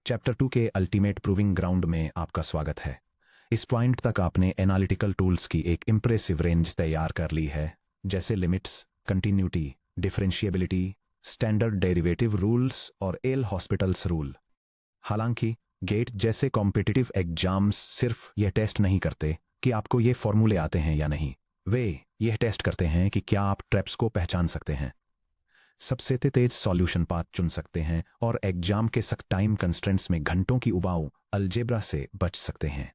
Chapter 2 के ultimate proving ground में आपका स्वागत है। इस पॉइंट तक आपने एनालिटिकल टूल्स की एक इम्प्रेसिव रेंज तैयार कर ली है, जैसे limits, continuity, differentiability, standard derivative rules और एल हॉस्पिटल्स रूल। हालांकि गेट जैसे कॉम्पिटिटिव एग्जाम्स सिर्फ यह टेस्ट नहीं करते कि आपको ये फॉर्मूले आते हैं या नहीं, वे यह टेस्ट करते हैं कि क्या आप ट्रैप्स को पहचान सकते हैं, सबसे तेज सॉल्यूशन पाथ चुन सकते हैं और एग्जाम के सख्त टाइम कंस्ट्रेंट्स में घंटों की उबाऊ अलजेब्रा से बच सकते हैं।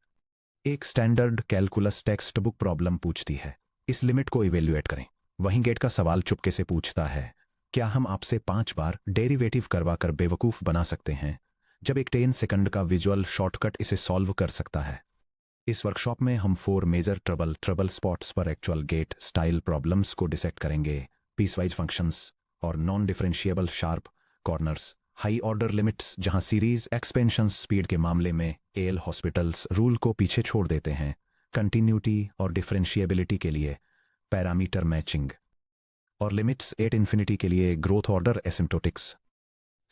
एक standard calculus text book problem पूछती है, इस लिमिट को इवेल्युएट करें। वहीं गेट का सवाल चुपके से पूछता है, क्या हम आपसे 5 बार डेरिवेटिव करवाकर बेवकूफ़ बना सकते हैं, जब एक 10 सेकंड का विजुअल शॉर्टकट इसे सॉल्व कर सकता है। इस वर्कशॉप में हम 4 मेजर ट्रबल स्पॉट्स पर एक्चुअल गेट स्टाइल प्रॉब्लम्स को डिसेक्ट करेंगे, पीसवाइज फंक्शंस और non differentiable sharp corners, high order limits जहां सीरीज एक्सपेंशन स्पीड के मामले में एल हॉस्पिटल्स रूल को पीछे छोड़ देते हैं, कंटिन्यूटी और डिफरेंशिएबिलिटी के लिए पैरामीटर मैचिंग, और लिमिट्स एट इन्फिनिटी के लिए growth order asymptotics.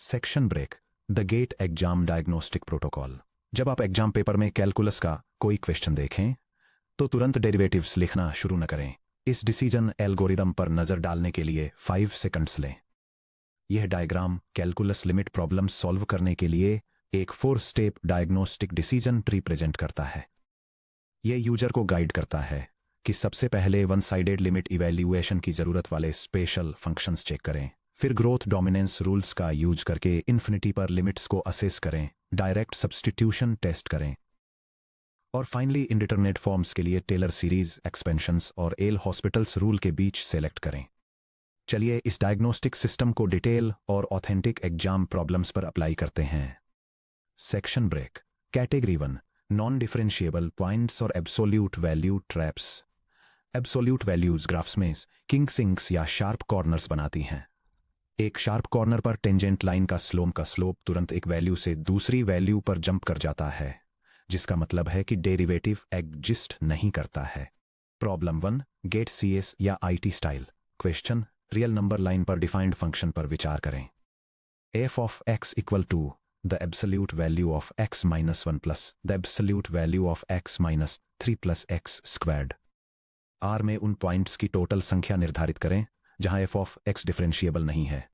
Section break, the GATE exam diagnostic protocol. जब आप एग्जाम पेपर में कैलकुलस का कोई क्वेश्चन देखें तो तुरंत डेरिवेटिव्स लिखना शुरू न करें। इस डिसीजन एल्गोरिदम पर नजर डालने के लिए 5 सेकंड्स लें। यह diagram calculus limit problem solve करने के लिए एक 4 step diagnostic decision tree present करता है। यह यूजर को गाइड करता है कि सबसे पहले वन साइडेड लिमिट इवैल्यूएशन की जरूरत वाले स्पेशल फंक्शंस चेक करें, फिर ग्रोथ डोमिनेंस रूल्स का यूज करके इन्फिनिटी पर लिमिट्स को असेस करें, डायरेक्ट सब्स्टिट्यूशन टेस्ट करें, और फाइनली इंडिटरमिनेट फॉर्म्स के लिए टेलर सीरीज एक्सपेंशंस और एल हॉस्पिटल्स रूल के बीच सेलेक्ट करें। चलिए इस डायग्नोस्टिक सिस्टम को डिटेल और ऑथेंटिक एग्जाम प्रॉब्लम्स पर अप्लाई करते हैं। Section break, category 1, non differentiable points और absolute value traps. Absolute values graphs में किंग सिंक्स या शार्प कॉर्नर्स बनाती हैं। एक शार्प कॉर्नर पर टेंजेंट लाइन का स्लोप तुरंत एक वैल्यू से दूसरी वैल्यू पर जंप कर जाता है, जिसका मतलब है कि डेरिवेटिव एग्जिस्ट नहीं करता है। प्रॉब्लम 1, गेट सीएस या IT style question. Real number line पर डिफाइंड फंक्शन पर विचार करें। F of x equal to the absolute value of x minus 1 plus the absolute value of x minus 3 plus x squared. R में उन points की total संख्या निर्धारित करें जहां एफ ऑफ एक्स डिफरेंशिएबल नहीं है।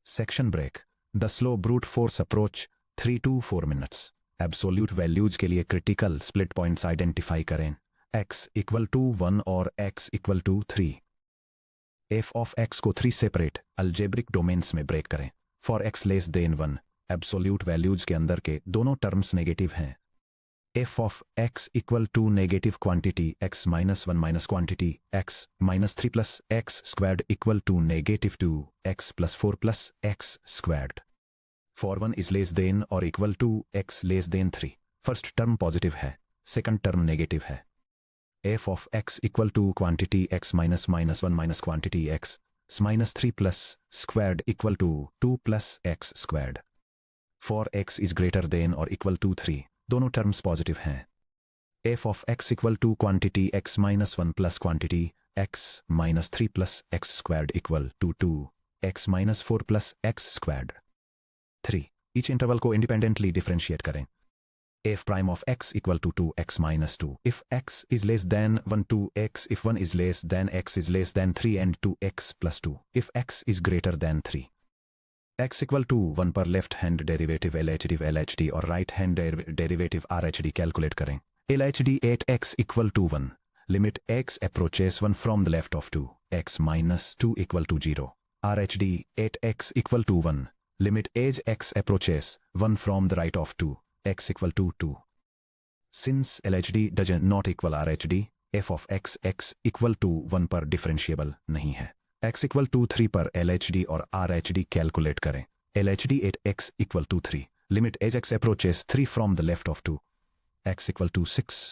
Section break, the slow brute force approach 3 to 4 minutes. Absolute values के लिए क्रिटिकल स्प्लिट पॉइंट्स आइडेंटिफाई करें, x इक्वल टू 1 और x equal to 3। F of x को 3 सेपरेट अल्जेब्रिक डोमेन्स में break करें। For x less than 1, absolute values के अंदर के दोनों टर्म्स नेगेटिव हैं। F of x equal to negative quantity x minus 1 minus quantity x minus 3 plus x squared equal to negative 2x plus 4 plus x squared. For 1 is less than और equal to x less than 3, first term positive है, second term negative है। F of x equal to quantity x minus 1 minus quantity x minus 3 plus squared equal to 2 plus x squared. For x is greater than और equal to 3, दोनों terms positive हैं। F of x equal to quantity x minus 1 plus quantity x minus 3 plus x squared equal to 2x minus 4 plus x squared. 3, each interval को independently differentiate करें। F prime of x equal to 2x minus 2 if x is less than 1 2x if 1 is less than x is less than 3 and 2x plus 2 if x is greater than 3। x equal to 1 पर left hand derivative LHD और right hand derivative RHD calculate करें। LHD 8x equal to 1, limit x approaches 1 from the left of 2x minus 2 equal to 0। RHD 8x equal to 1, limit age x approaches 1 from the right of 2x equal to 2. Since LHD does not equal RHD, f of x equal to 1 पर differentiable नहीं है। x equal to 3 पर LHD और RHD calculate करें। LHD 8x equal to 3, limit age x approaches 3 from the left of 2x equal to 6.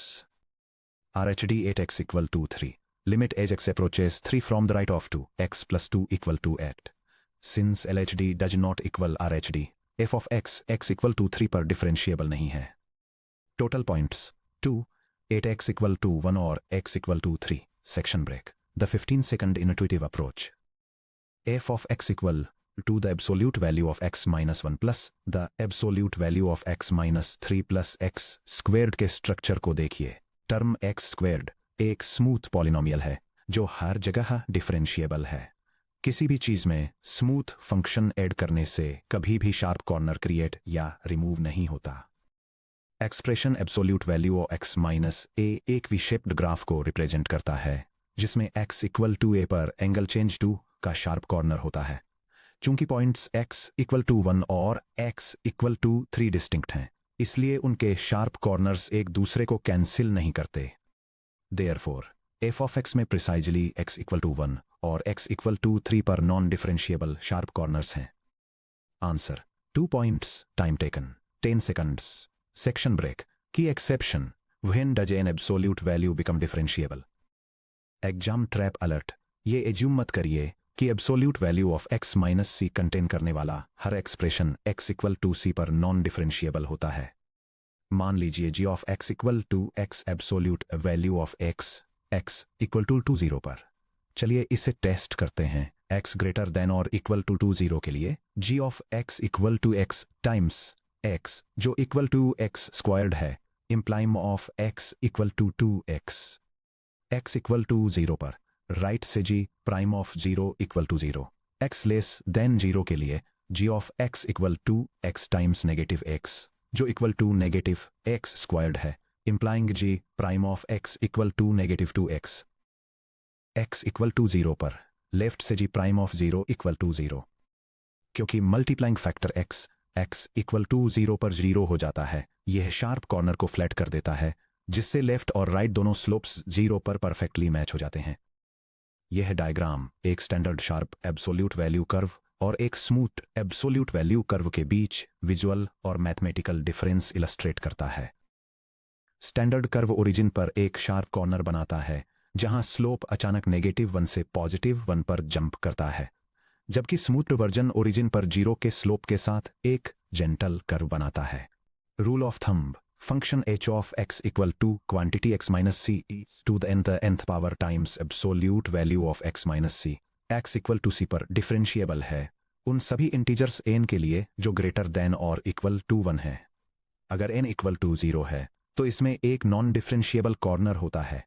RHD 8x equal to 3, limit age x approaches 3 from the right of 2x plus 2 equal to 8. Since LHD does not equal RHD, f of x equal to 3 पर differentiable नहीं है। Total points 2, 8x equal to 1 और x equal to 3। Section break, the 15 second intuitive approach. f of x equal to the absolute value of x minus 1 plus the absolute value of x minus 3 plus x squared के structure को देखिए। Term x squared एक smooth polynomial है जो हर जगह differentiable है। किसी भी चीज में स्मूथ फंक्शन ऐड करने से कभी भी शार्प कॉर्नर क्रिएट या रिमूव नहीं होता। Expression absolute value of x minus a एक वी शेप्ड ग्राफ को रिप्रेजेंट करता है जिसमें x इक्वल टू a पर एंगल चेंज 2 का शार्प कॉर्नर होता है। चूंकि पॉइंट्स x इक्वल टू 1 और x इक्वल टू 3 डिस्टिंक्ट हैं, इसलिए उनके शार्प कॉर्नर्स एक दूसरे को कैंसिल नहीं करते। देयरफॉर f ऑफ x में प्रिसाइजली x इक्वल टू 1 और x इक्वल टू 3 पर नॉन डिफरेंशिएबल शार्प कॉर्नर्स हैं। Answer 2 points. Time taken 10 seconds. Section break. Key exception when does an absolute value become differentiable. Exam trap alert. ये assume मत करिए कि absolute value of x minus c contain करने वाला हर expression x equal to c पर non differentiable होता है। मान लीजिए g of x equal to x absolute value of x equal to 0 पर। चलिए इसे टेस्ट करते हैं। x ग्रेटर देन और इक्वल टू 0 के लिए g of x equal to x times x जो इक्वल टू x स्क्वायर्ड है implying of x equal to 2x। x equal to 0 पर राइट से g prime of 0 equal to 0। x less than 0 के लिए g of x equal to x times negative x जो equal to negative x squared है implying g prime of x equal to negative 2x। x equal to 0 पर left से g prime of 0 equal to 0। क्योंकि multiplying factor x equal to 0 पर 0 हो जाता है, यह शार्प कॉर्नर को फ्लैट कर देता है जिससे लेफ्ट और राइट दोनों स्लोप्स 0 पर परफेक्टली मैच हो जाते हैं। यह डायग्राम एक standard sharp absolute value curve और एक स्मूथ एब्सोल्यूट वैल्यू कर्व के बीच विजुअल और मैथमेटिकल डिफरेंस इलस्ट्रेट करता है। स्टैंडर्ड कर्व ओरिजिन पर एक शार्प कॉर्नर बनाता है जहां स्लोप अचानक नेगेटिव 1 से पॉजिटिव 1 पर जंप करता है, जबकि स्मूथ वर्जन ओरिजिन पर 0 के स्लोप के साथ एक जेंटल कर्व बनाता है। Rule of thumb function h of x equal to quantity x minus c to the nth power times absolute value of x minus c x equal to c पर differentiable है उन सभी integers n के लिए जो greater than और equal to 1 है। अगर n इक्वल टू 0 है तो इसमें एक नॉन डिफरेंशिएबल कॉर्नर होता है।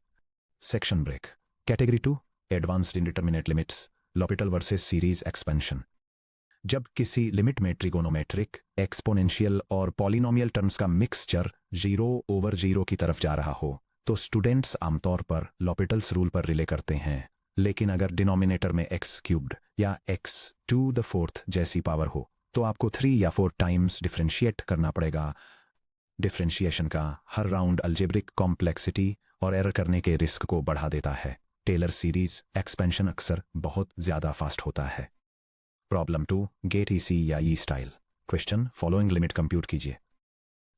Section break. Category 2 advanced indeterminate limits L'Hopital versus series expansion. जब किसी लिमिट में ट्रिगोनोमेट्रिक एक्सपोनेंशियल और पॉलिनोमियल टर्म्स का मिक्सचर 0/0 की तरफ जा रहा हो तो स्टूडेंट्स आमतौर पर लॉपिटल्स रूल पर रिले करते हैं, लेकिन अगर डिनोमिनेटर में x क्यूब्ड या x टू द फोर्थ जैसी पावर हो तो आपको 3 या 4 टाइम्स डिफरेंशिएट करना पड़ेगा। डिफरेंशिएशन का हर राउंड अलजेब्रिक कॉम्प्लेक्सिटी और एरर करने के रिस्क को बढ़ा देता है। टेलर सीरीज एक्सपेंशन अक्सर बहुत ज्यादा फास्ट होता है। प्रॉब्लम 2 गेट EC या E style. Question following limit compute कीजिए।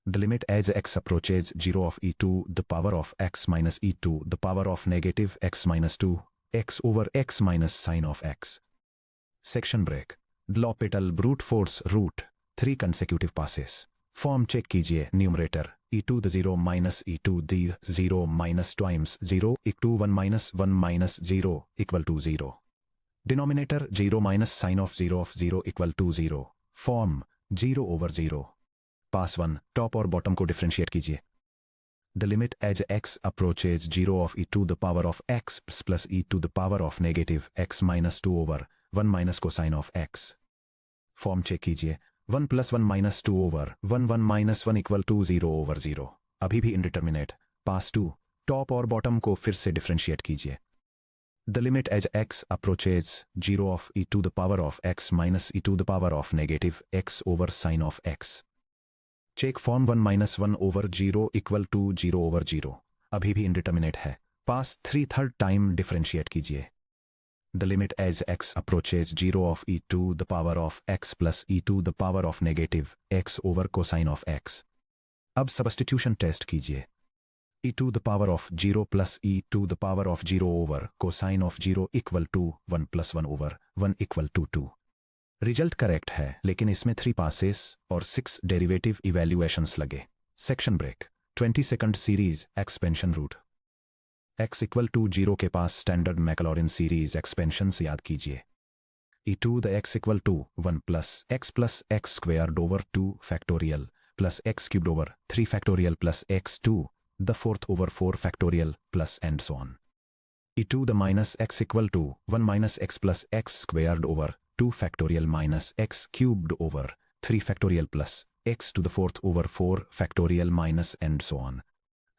The limit as x approaches 0 of e to the power of x minus e to the power of negative x minus 2 x over x minus sine of x। Section break. The L'Hopital brute force route 3 consecutive passes. Form check कीजिए। Numerator e to the 0 minus e to the 0 minus times 0 equal to 1 minus 0 equal to 0। Denominator 0 minus sine of 0 equal to 0। Form 0/0। Pass 1 top और bottom को differentiate कीजिए। The limit as x approaches 0 of e to the power of x plus e to the power of negative x minus 2 over 1 minus cosine of x। Form check कीजिए। 1 plus 1 minus 2 over 1 minus 1 equal to 0/0। अभी भी indeterminate. Pass 2 top और bottom को फिर से differentiate कीजिए। The limit as x approaches 0 of e to the power of x minus e to the power of negative x over sine of x. Check form 1 minus 1 over 0 equal to 0/0। अभी भी indeterminate है। Pass 3/3 time differentiate कीजिए। The limit as x approaches 0 of e to the power of x plus e to the power of negative x over cosine of x। अब substitution test कीजिए। e to the power of 0 plus e to the power of 0 over cosine of 0 equal to 1 plus 1 over 1 equal to 2। Result correct है, लेकिन इसमें 3 passes और 6 derivative evaluations लगे। Section break. 20 second series expansion route. x equal to 0 के पास standard Maclaurin series expansion याद कीजिए। e2 the x equal to 1 plus x squared over 2 factorial plus x cubed over 3 factorial plus x2 the fourth over 4 factorial plus and so on. e2 the minus x equal to 1 minus x plus x squared over 2 factorial minus x cubed over 3 factorial plus x to the fourth over 4 factorial minus and so on.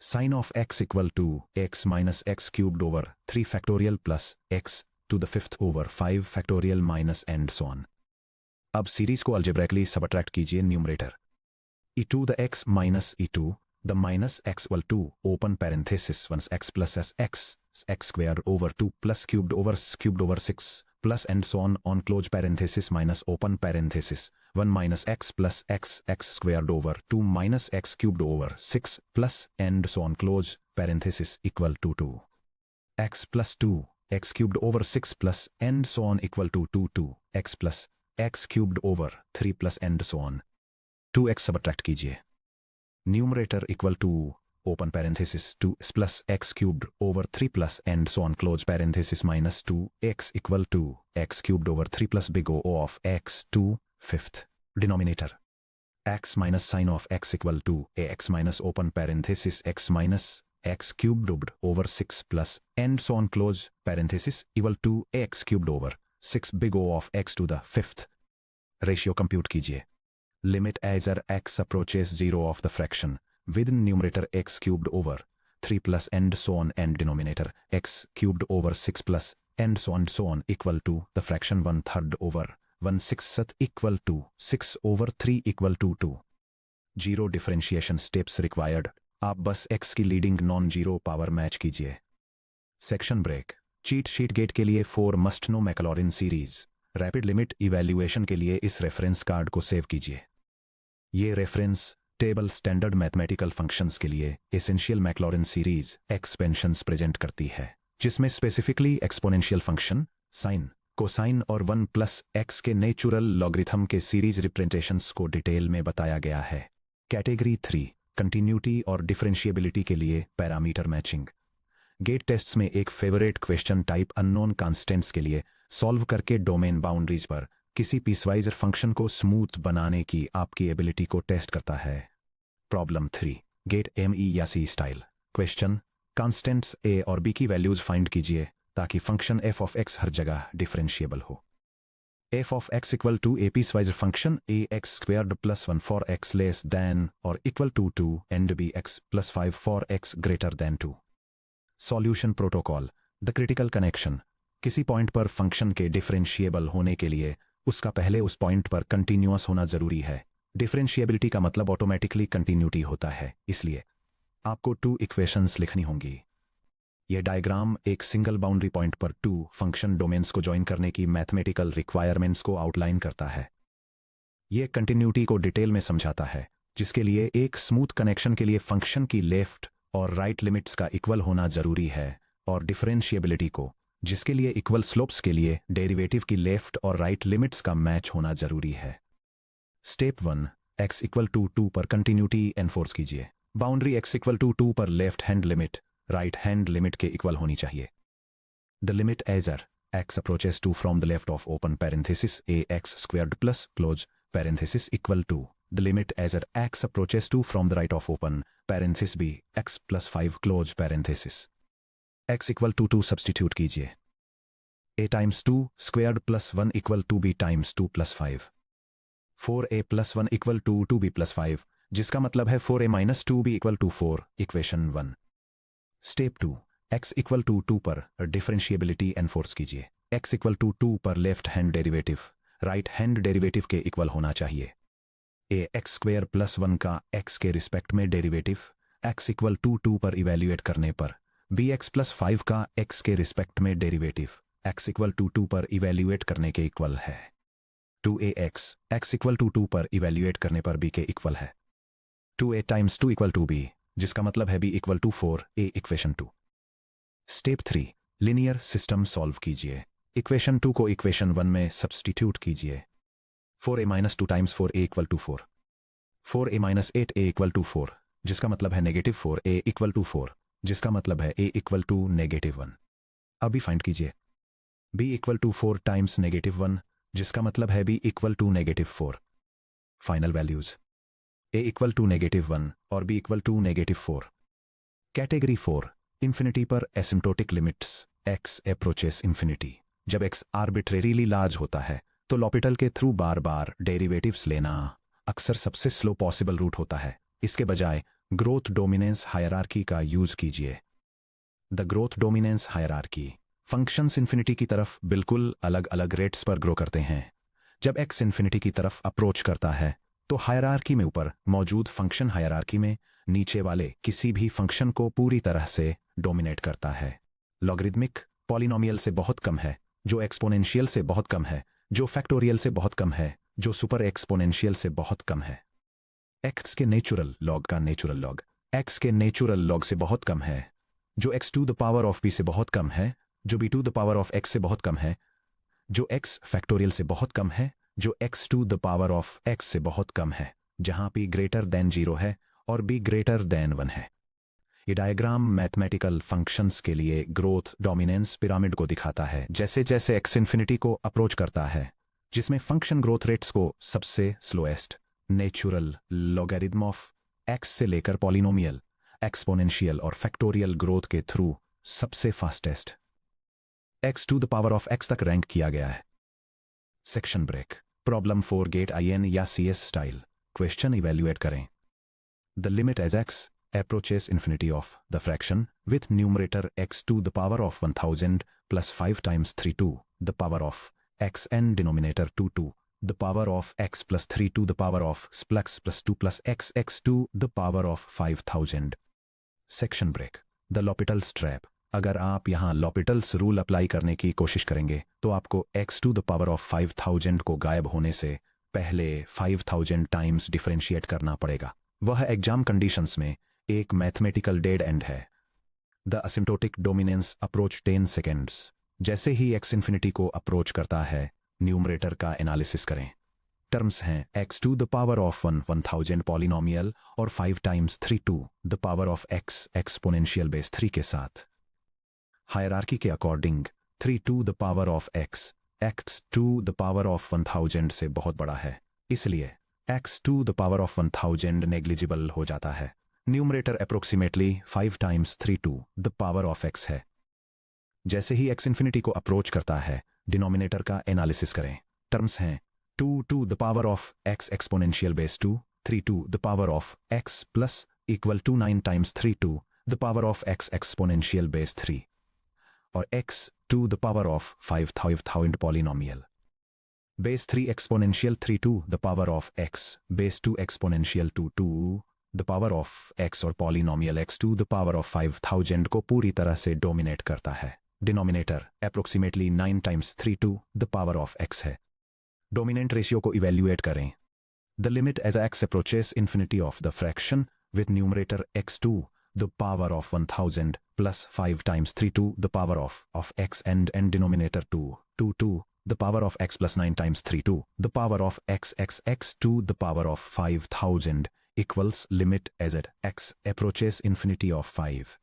Sin of x equal to x minus x cubed over 3 factorial plus x to the fifth over 5 factorial minus and so on. अब series को अल्जेब्रैकली subtract कीजिए numerator e2 the x minus e2 the minus x equal to open parenthesis 1x plus x squared over 2 plus cubed over 6 plus and so on close parenthesis minus open parenthesis 1 minus x plus x squared over 2 minus x cubed over 6 plus and so on close parenthesis equal to 2 x plus 2 x cubed over 6 plus and so on equal to 2 x plus x cubed over 3 plus and so on 2x subtract कीजिए numerator equal to open parenthesis 2 plus x cubed over 3 plus and so on close parenthesis minus 2x equal to x cubed over 3 plus big O of x 2 fifth denominator x minus sin of x equal to ax minus open parenthesis x minus x cubed over 6 plus and so on close parenthesis equal to x cubed over 6 big O of x to the fifth ratio compute कीजिए limit as x approaches 0 of the fraction within numerator x cubed over 3 plus and so on and denominator x cubed over 6 plus and so on equal to the fraction 1/3 over 1/6 equal to 6 over 3 equal to 2 zero differentiation steps required आप बस x की leading non zero power match कीजिए section break cheat sheet GATE के लिए 4 must know Maclaurin series rapid limit evaluation के लिए इस reference card को सेव कीजिए ये reference table standard mathematical functions के लिए essential Maclaurin series expansions present करती है जिसमें specifically exponential function sine cosine और 1 प्लस एक्स के नेचुरल लॉगरिथम के सीरीज रिप्रेजेंटेशंस को डिटेल में बताया गया है कैटेगरी 3 कंटिन्यूटी और डिफरेंशिएबिलिटी के लिए पैरामीटर मैचिंग गेट टेस्ट्स में एक favourite question type unknown constants के लिए सॉल्व करके डोमेन बाउंड्रीज पर किसी पीसवाइजर फंक्शन को स्मूथ बनाने की आपकी एबिलिटी को टेस्ट करता है प्रॉब्लम 3 गेट ME या C style question constants A और B की वैल्यूज फाइंड कीजिए ताकि फंक्शन f of x हर जगह डिफरेंशिएबल हो f of x equal to a piecewise function ax squared plus 1 for x less than और equal to 2 and bx plus 5 for x greater than 2 solution protocol the critical connection किसी point पर function के differentiable होने के लिए उसका पहले उस पॉइंट पर कंटिन्यूअस होना जरूरी है डिफरेंशिएबिलिटी का मतलब ऑटोमेटिकली कंटिन्यूटी होता है इसलिए आपको 2 इक्वेशंस लिखनी होंगी यह डायग्राम एक सिंगल बाउंड्री पॉइंट पर 2 फंक्शन डोमेन्स को ज्वाइन करने की मैथमेटिकल रिक्वायरमेंट्स को आउटलाइन करता है यह कंटिन्यूटी को डिटेल में समझाता है जिसके लिए एक स्मूथ कनेक्शन के लिए फंक्शन की लेफ्ट और राइट लिमिट्स का इक्वल होना जरूरी है और डिफरेंशिएबिलिटी को जिसके लिए इक्वल स्लोप्स के लिए डेरिवेटिव की लेफ्ट और राइट लिमिट्स का मैच होना जरूरी है स्टेप 1 x इक्वल टू 2 पर कंटिन्यूटी एनफोर्स कीजिए बाउंड्री x इक्वल टू 2 पर left hand limit right hand limit के इक्वल होनी चाहिए the limit as x approaches two from the left of open parenthesis ax squared plus close parenthesis equal to the limit as x approaches two from the right of open parenthesis b x plus 5 close parenthesis x equal to 2 substitute कीजिए a times 2 squared plus 1 equal to b times 2 plus 5 4a plus 1 equal to 2b plus 5 जिसका मतलब है 4a minus 2b equal to 4 equation 1 step 2 x equal to 2 पर differentiability enforce कीजिए x equal to 2 पर left hand derivative right hand derivative के equal होना चाहिए a x square plus 1 का x के रिस्पेक्ट में डेरिवेटिव x इक्वल टू 2 पर इवेल्युएट करने पर bx प्लस 5 का x के रिस्पेक्ट में डेरिवेटिव x इक्वल टू 2 पर इवेल्युएट करने के इक्वल है 2ax x इक्वल टू 2 पर इवेल्युएट करने पर b के इक्वल है 2a times 2 equal to b जिसका मतलब है b equal to 4a equation 2 step 3 linear system solve कीजिए इक्वेशन 2 को इक्वेशन 1 में सब्सटीट्यूट कीजिए 4a minus 2 times 4a equal to 4 4a minus 8a equal to 4 जिसका मतलब है नेगेटिव 4a इक्वल टू 4 जिसका मतलब है a इक्वल टू नेगेटिव 1 अभी फाइंड कीजिए b equal to 4 times negative 1 जिसका मतलब है b equal to -4। Final values a equal to -1 और b equal to -4। Category 4 infinity पर asymptotic limits x approaches infinity. जब x आर्बिट्रेरीली लार्ज होता है तो लॉपिटल के थ्रू बार बार डेरिवेटिव्स लेना अक्सर सबसे स्लो पॉसिबल रूट होता है। इसके बजाय ग्रोथ डोमिनेंस हायरार्की का यूज कीजिए। The growth dominance hierarchy functions infinity की तरफ बिल्कुल अलग अलग रेट्स पर ग्रो करते हैं। जब x इंफिनिटी की तरफ अप्रोच करता है तो हायरार्की में ऊपर मौजूद फंक्शन हायरार्की में नीचे वाले किसी भी फंक्शन को पूरी तरह से डोमिनेट करता है। लॉगरिदमिक पॉलिनोमियल से बहुत कम है, जो एक्सपोनेंशियल से बहुत कम है, जो फैक्टोरियल से बहुत कम है, जो सुपर एक्सपोनेंशियल से बहुत कम है। x के नेचुरल लॉग का नेचुरल लॉग x के नेचुरल लॉग से बहुत कम है, जो x to the power of b से बहुत कम है, जो b to the power of x से बहुत कम है, जो x फैक्टोरियल से बहुत कम है, जो x to the power of x से बहुत कम है, जहां p ग्रेटर देन 0 है और b ग्रेटर देन 1 है। ये डायग्राम मैथमेटिकल फंक्शंस के लिए ग्रोथ डोमिनेंस पिरामिड को दिखाता है। जैसे जैसे x इंफिनिटी को अप्रोच करता है, जिसमें फंक्शन ग्रोथ रेट्स को सबसे slowest natural logarithm of x से लेकर पॉलिनोमियल, एक्सपोनेंशियल और फैक्टोरियल ग्रोथ के थ्रू सबसे fastest x to the power of x तक रैंक किया गया है। Section break. Problem 4 GATE IN या CS स्टाइल क्वेश्चन इवेल्युएट करें। The limit as x approaches infinity of the fraction with numerator x to the power of 1000 plus 5 times 3 to the power of x and denominator 2 to the power of x plus 3 to the power of x plus 2 plus x to the power of 5000। Section break. The L'Hopital's trap. अगर आप यहाँ लॉपिटल्स rule apply करने की कोशिश करेंगे तो आपको x to the power of 5000 को गायब होने से पहले 5000 टाइम्स डिफरेंशिएट करना पड़ेगा। वह एग्जाम कंडीशंस में एक मैथमेटिकल डेड एंड है। The asymptotic dominance approach 10 seconds. जैसे ही x इंफिनिटी को अप्रोच करता है, न्यूमरेटर का एनालिसिस करें। टर्म्स हैं x to the power of 1000 polynomial और 5 times 3 to the power of x exponential base 3 के साथ। हायरार्की के according 3 to the power of x to the power of 1000 से बहुत बड़ा है, इसलिए x to the power of 1000 negligible हो जाता है। Numerator approximately 5 times 3 to the power of x है। जैसे ही x इंफिनिटी को अप्रोच करता है, डिनोमिनेटर का एनालिसिस करें। टर्म्स हैं 2 to the power of x exponential base 2, 3 to the power of x plus equal to 9 times 3 to the power of x exponential base 3 और x to the power of 5000 polynomial base 3 exponential 3 to the power of x base 2 exponential 2 to the power of x और polynomial x to the power of 5000 को पूरी तरह से dominate करता है। Denominator approximately 9 times 3 to the power of x है। Dominant ratio को evaluate करें। The limit as x approaches infinity of the fraction with numerator x to the power of 1000 plus 5 times 3 to the power of x and denominator 2 to the power of x plus 9 times 3 to the power of x to the power of 5000 equals limit as at x approaches infinity of 5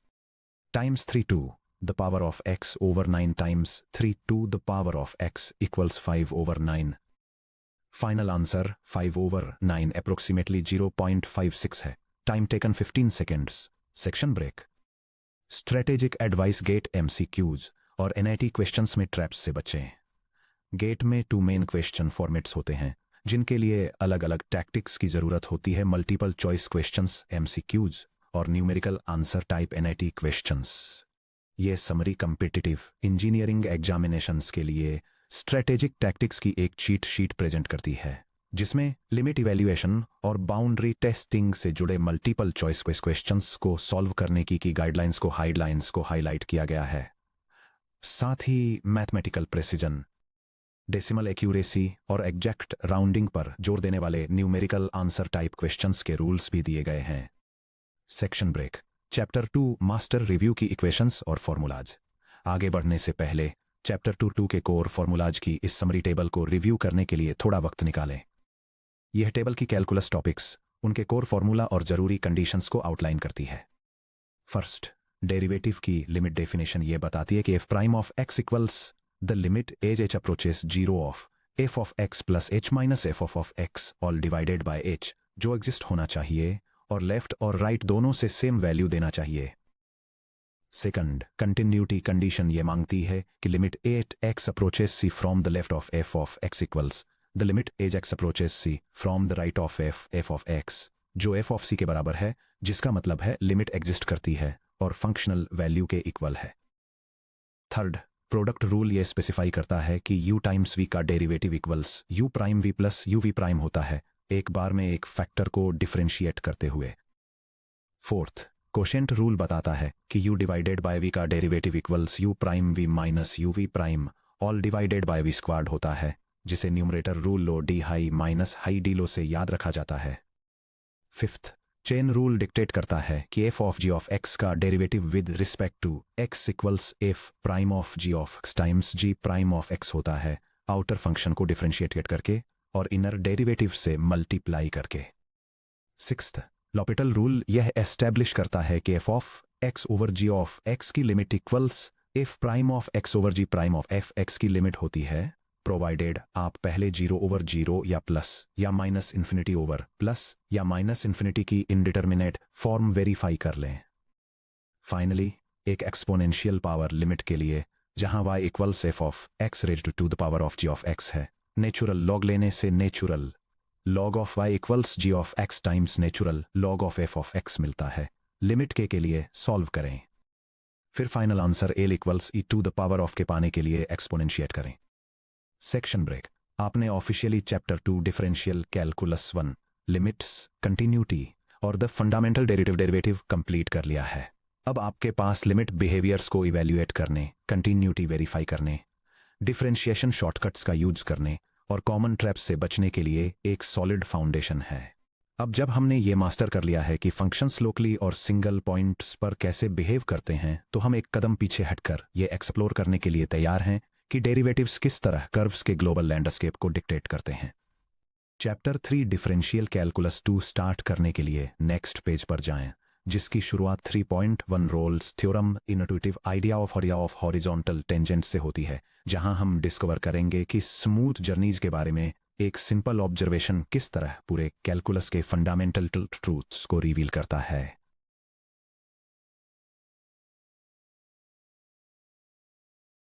times 3 to the power of x over 9 times 3 to the power of x equals 5 over 9। Final answer 5 over 9 approximately 0.56 है। Time taken 15 seconds। Section break। Strategic advice gate MCQs और NIT questions में traps से बचें। Gate में 2 main question formats होते हैं जिनके लिए अलग अलग टैक्टिक्स की जरूरत होती है। मल्टीपल चॉइस क्वेश्चंस MCQs और numerical answer type NIT questions. ये समरी कम्पिटिटिव इंजीनियरिंग एग्जामिनेशंस के लिए स्ट्रेटेजिक टैक्टिक्स की एक चीट शीट प्रेजेंट करती है, जिसमें लिमिट इवैल्यूएशन और बाउंड्री टेस्टिंग से जुड़े मल्टीपल चॉइस क्वेश्चंस को सॉल्व करने की गाइडलाइंस को हाईलाइट किया गया है। साथ ही मैथमेटिकल प्रेसिजन, डेसिमल एक्यूरेसी और एग्जैक्ट राउंडिंग पर जोर देने वाले न्यूमेरिकल आंसर टाइप क्वेश्चंस के रूल्स भी दिए गए हैं। Section break. Chapter 2 master review की इक्वेशंस और फॉर्मूलाज। आगे बढ़ने से पहले चैप्टर 2 के कोर फॉर्मूलाज की इस समरी टेबल को रिव्यू करने के लिए थोड़ा वक्त निकालें। यह टेबल की कैलकुलस टॉपिक्स, उनके कोर फॉर्मूला और जरूरी कंडीशंस को आउटलाइन करती है। फर्स्ट, डेरिवेटिव की लिमिट डेफिनेशन ये बताती है कि f prime of x equals the limit as h approaches 0 of F of x plus H minus F of x all divided by H, जो एग्जिस्ट होना चाहिए और लेफ्ट और राइट दोनों से सेम वैल्यू देना चाहिए। सेकंड, कंटिन्यूटी कंडीशन ये मांगती है कि limit at x approaches c from the left of f of x equals the limit as x approaches c from the right of f of x, जो f of c के बराबर है, जिसका मतलब है लिमिट एग्जिस्ट करती है और फंक्शनल वैल्यू के इक्वल है। थर्ड, प्रोडक्ट रूल ये स्पेसिफाई करता है कि u टाइम्स v का derivative equals u prime v plus u v prime होता है, एक बार में एक फैक्टर को डिफरेंशिएट करते हुए। फोर्थ, कोशेंट रूल बताता है कि u डिवाइडेड बाय v का derivative equals u prime v minus u v prime all divided by v squared होता है, जिसे numerator rule low d high minus high d low से याद रखा जाता है। फिफ्थ, चेन रूल डिक्टेट करता है कि f of g of x का derivative with respect to x equals f prime of g of x times g prime of x होता है, आउटर फंक्शन को डिफरेंशिएट करके और इनर डेरिवेटिव से मल्टीप्लाई करके। सिक्स्थ, लॉपिटल रूल यह establish करता है कि f of x over g of x की limit equals f prime of x over g prime of f x की लिमिट होती है, प्रोवाइडेड आप पहले 0 ओवर 0 या प्लस या माइनस इन्फिनिटी ओवर प्लस या माइनस इन्फिनिटी की इनडिटर्मिनेट फॉर्म वेरीफाई कर लें। फाइनली, एक एक्सपोनेंशियल पावर लिमिट के लिए जहां y equals f of x raised to the power of g of x है, नेचुरल लॉग लेने से natural log of y equals g of x times natural log of f of x मिलता है। Limit के लिए solve करें, फिर final answer L equals e to the power of के पाने के लिए एक्सपोनेंशिएट करें। Section break. आपने officially chapter 2 differential calculus 1 limits, continuity और द फंडामेंटल डेरिवेटिव कंप्लीट कर लिया है। अब आपके पास लिमिट बिहेवियर्स को इवैल्यूएट करने, कंटिन्यूटी वेरीफाई करने, डिफरेंशिएशन शॉर्टकट्स का यूज करने और कॉमन ट्रैप्स से बचने के लिए एक सॉलिड फाउंडेशन है। अब जब हमने ये मास्टर कर लिया है कि फंक्शंस लोकली और सिंगल पॉइंट्स पर कैसे बिहेव करते हैं, तो हम एक कदम पीछे हटकर ये एक्सप्लोर करने के लिए तैयार हैं कि डेरिवेटिव्स किस तरह कर्व्स के ग्लोबल लैंडस्केप को डिक्टेट करते हैं। चैप्टर 3 डिफरेंशियल कैलकुलस 2 स्टार्ट करने के लिए नेक्स्ट पेज पर जाएं, जिसकी शुरुआत 3.1 Rolle's theorem intuitive idea of horizontal tangent से होती है, जहां हम डिस्कवर करेंगे कि स्मूथ जर्नीज के बारे में एक सिंपल ऑब्जर्वेशन किस तरह पूरे कैलकुलस के फंडामेंटल ट्रूथ्स को रिवील करता है।